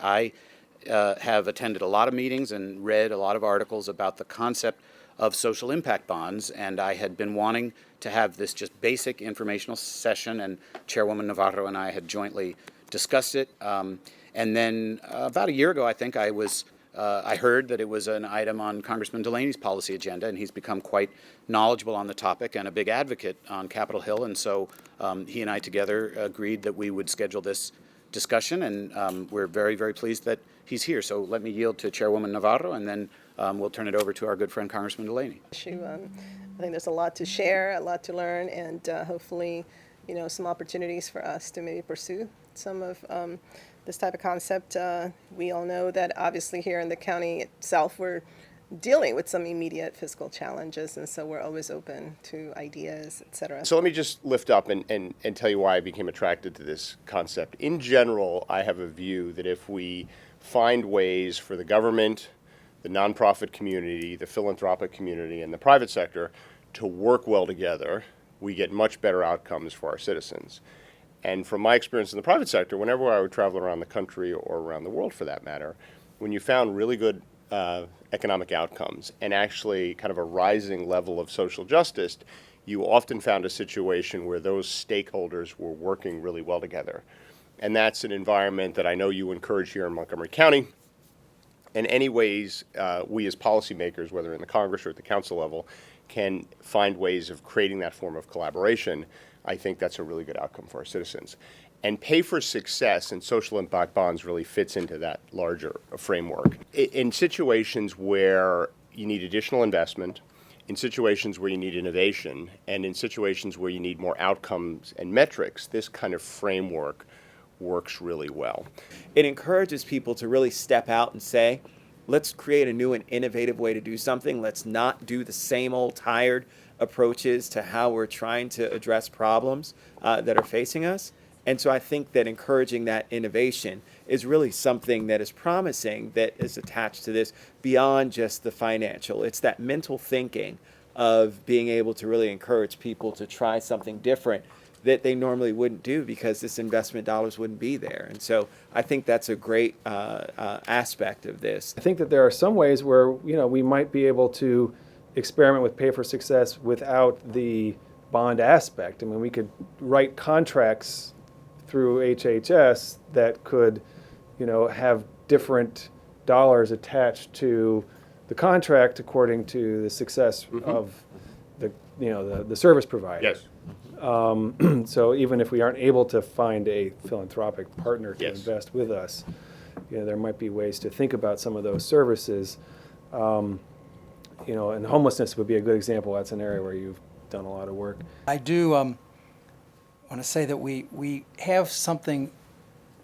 I have attended a lot of meetings and read a lot of articles about the concept of social impact bonds, and I had been wanting to have this just basic informational session, and Chairwoman Navarro and I had jointly discussed it. And then about a year ago, I think I heard that it was an item on Congressman Delaney's policy agenda, and he's become quite knowledgeable on the topic and a big advocate on Capitol Hill. And so he and I together agreed that we would schedule this discussion, and we're very, very pleased that he's here. So let me yield to Chairwoman Navarro, and then we'll turn it over to our good friend Congressman Delaney. I think there's a lot to share, a lot to learn, and hopefully, some opportunities for us to maybe pursue some of this type of concept. We all know that obviously here in the county itself, we're dealing with some immediate fiscal challenges, and so we're always open to ideas, et cetera. So let me just lift up and tell you why I became attracted to this concept. In general, I have a view that if we find ways for the government, the nonprofit community, the philanthropic community, and the private sector to work well together, we get much better outcomes for our citizens. And from my experience in the private sector, whenever I would travel around the country or around the world for that matter, when you found really good economic outcomes and actually kind of a rising level of social justice, you often found a situation where those stakeholders were working really well together. And that's an environment that I know you encourage here in Montgomery County. In any ways, we as policymakers, whether in the Congress or at the council level, can find ways of creating that form of collaboration. I think that's a really good outcome for our citizens. And pay for success and social impact bonds really fits into that larger framework. In situations where you need additional investment, in situations where you need innovation, and in situations where you need more outcomes and metrics, this kind of framework works really well. It encourages people to really step out and say, let's create a new and innovative way to do something. Let's not do the same old tired approaches to how we're trying to address problems that are facing us. And so I think that encouraging that innovation is really something that is promising, that is attached to this beyond just the financial. It's that mental thinking of being able to really encourage people to try something different that they normally wouldn't do because this investment dollars wouldn't be there. And so I think that's a great aspect of this. I think that there are some ways where we might be able to experiment with pay for success without the bond aspect. I mean, we could write contracts through HHS that could, have different dollars attached to the contract according to the success of the service provider. Yes. So even if we aren't able to find a philanthropic partner to Yes. invest with us, there might be ways to think about some of those services. And homelessness would be a good example. That's an area where you've done a lot of work. I do want to say that we have something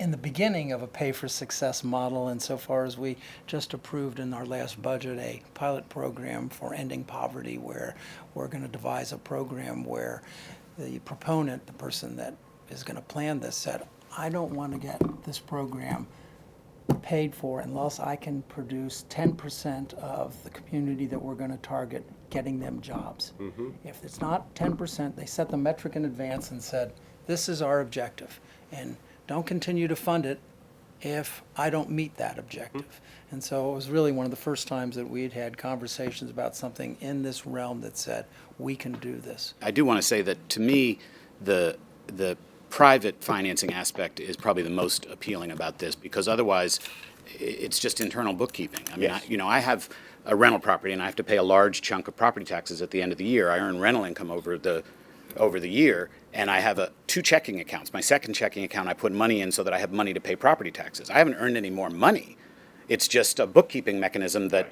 in the beginning of a pay-for-success model, insofar as we just approved in our last budget a pilot program for ending poverty, where we're going to devise a program where the proponent, the person that is going to plan this, said, I don't want to get this program paid for unless I can produce 10% of the community that we're going to target, getting them jobs. Mm-hmm. If it's not 10%, they set the metric in advance and said, this is our objective, and don't continue to fund it if I don't meet that objective. Mm-hmm. And so it was really one of the first times that we'd had conversations about something in this realm that said, we can do this. I do want to say that to me, the private financing aspect is probably the most appealing about this, because otherwise it's just internal bookkeeping. I mean, Yes. I have a rental property and I have to pay a large chunk of property taxes at the end of the year. I earn rental income over the year, and I have two checking accounts. My second checking account, I put money in so that I have money to pay property taxes. I haven't earned any more money. It's just a bookkeeping mechanism that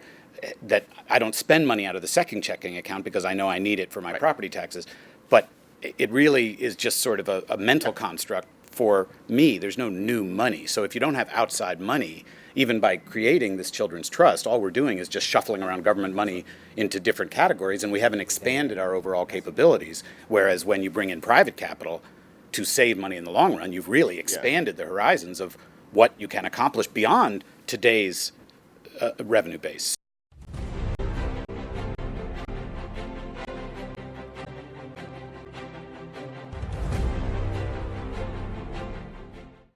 I don't spend money out of the second checking account because I know I need it for my property taxes. But it really is just sort of a mental construct for me. There's no new money. So if you don't have outside money, even by creating this children's trust, all we're doing is just shuffling around government money into different categories, and we haven't expanded our overall capabilities. Whereas when you bring in private capital to save money in the long run, you've really expanded the horizons of what you can accomplish beyond today's revenue base.